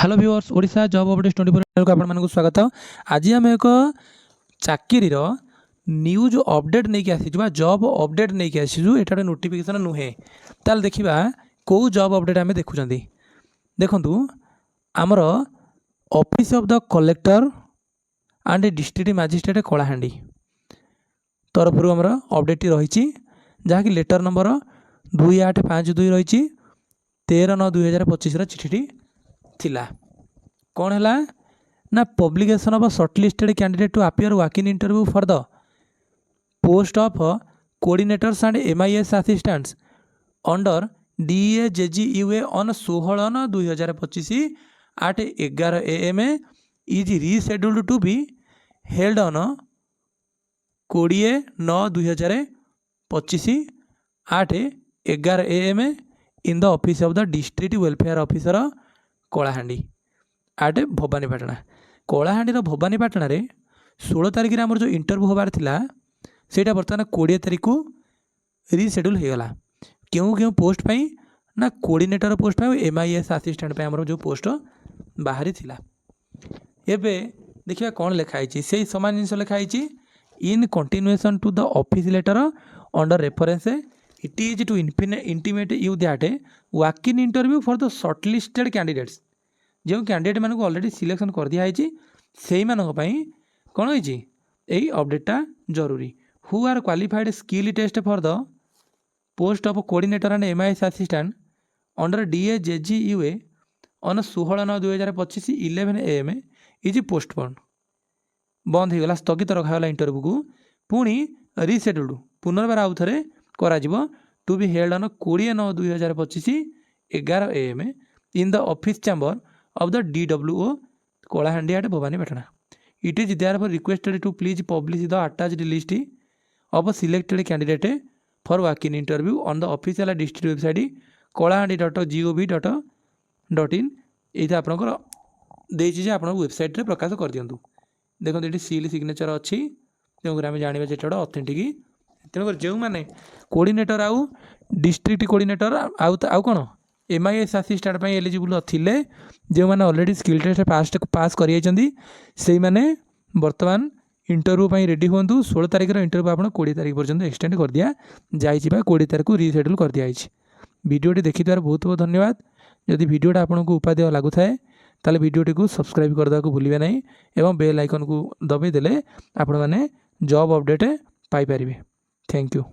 Hello viewers Odisha job update 24 को आपको स्वागत। आज आम एक चाकरी न्यूज अपडेट नहीं आसी जॉब अपडेट नहीं आसी ये नोटिफिकेशन नुहे ताल देखा कौ जॉब अपडेट आम देखुं देखु आमर office of the collector and district magistrate Kalahandi तरफ आमर अपडेट रही जहाँकि लेटर नंबर 2852 रही 13/9/2025 चिठी थिला। कौन है ना publication of shortlisted candidate to appear walk in interview for the post of coordinators and MIS assistants under DAJGUA on 16/9/2025 at 11 AM is rescheduled to be held on 20/9/2025 at 11 AM in the office of the district welfare officer Kalahandi आटे भवानीपाटना। कलाहांडी भवानीपाटना 16 तारिख में आमर जो interview होबार थिला सेटा बर्तमान 20 तारिख को रीशेड्यूल होगला। क्यों क्यों पोस्ट पाई ना कोऑर्डिनेटर पोस्ट पाई MIS असिस्टेंट पे आमर जो पोस्ट बाहरी थिला। एबे देखिए कौन लिखाई से सामान जिन लिखाई in continuation to the office letter under reference it is to intimate you that walk in interview for the shortlisted candidates जो कैंडिडेट मानक ऑलरेडी सिलेक्शन कर दिया से कौन होती अपडेटा जरूरी who are qualified skill test for the post of coordinator and MIS assistant under DAJGUA on 16/9/2025 11 AM is postpone बंद होगला स्थगित रखाला इंटरव्यू को पुणी रीशेड्यूल्ड पुनर्बार आउ थे करा to be held on 20/9/2025 11 AM in the office chamber of the DWO Kalahandi at Bhawanipatna. It is therefore requested to please publish the attached list of selected candidate for walk-in interview on the official district website kalahandi.gov.in। ये आपनकर देछि आप website रे प्रकाश कर दियंतु। देखो ये seal signature अच्छी तेणुक आम जाना जेटा ऑथेंटिक तेणुक जो मैंने कोऑर्डिनेटर आउ डिस्ट्रिक्ट कोऑर्डिनेटर आउ कौन MIS असिस्टेंट एलिजिबल थिले जो मैंने ऑलरेडी स्किल टेस्ट पास कर मैंने बर्तमान इंटरव्यू रेडी हूँ 16 तारिख इंटरव्यू आप 20 तारिख पर्यटन एक्सटेंड कर दिया जाइए 20 तारिख को रीशेड्यूल कर दिया। वीडियोटी देखिथार बहुत बहुत धन्यवाद। जदि वीडियोटा आपको उपादेय लगुए ताले वीडियोटी को सब्सक्राइब करदेवा भूलिए नहीं एवं बेल आइकन को दबाई देले आपण मैंने जॉब अपडेट पाई पारिबे। Thank you.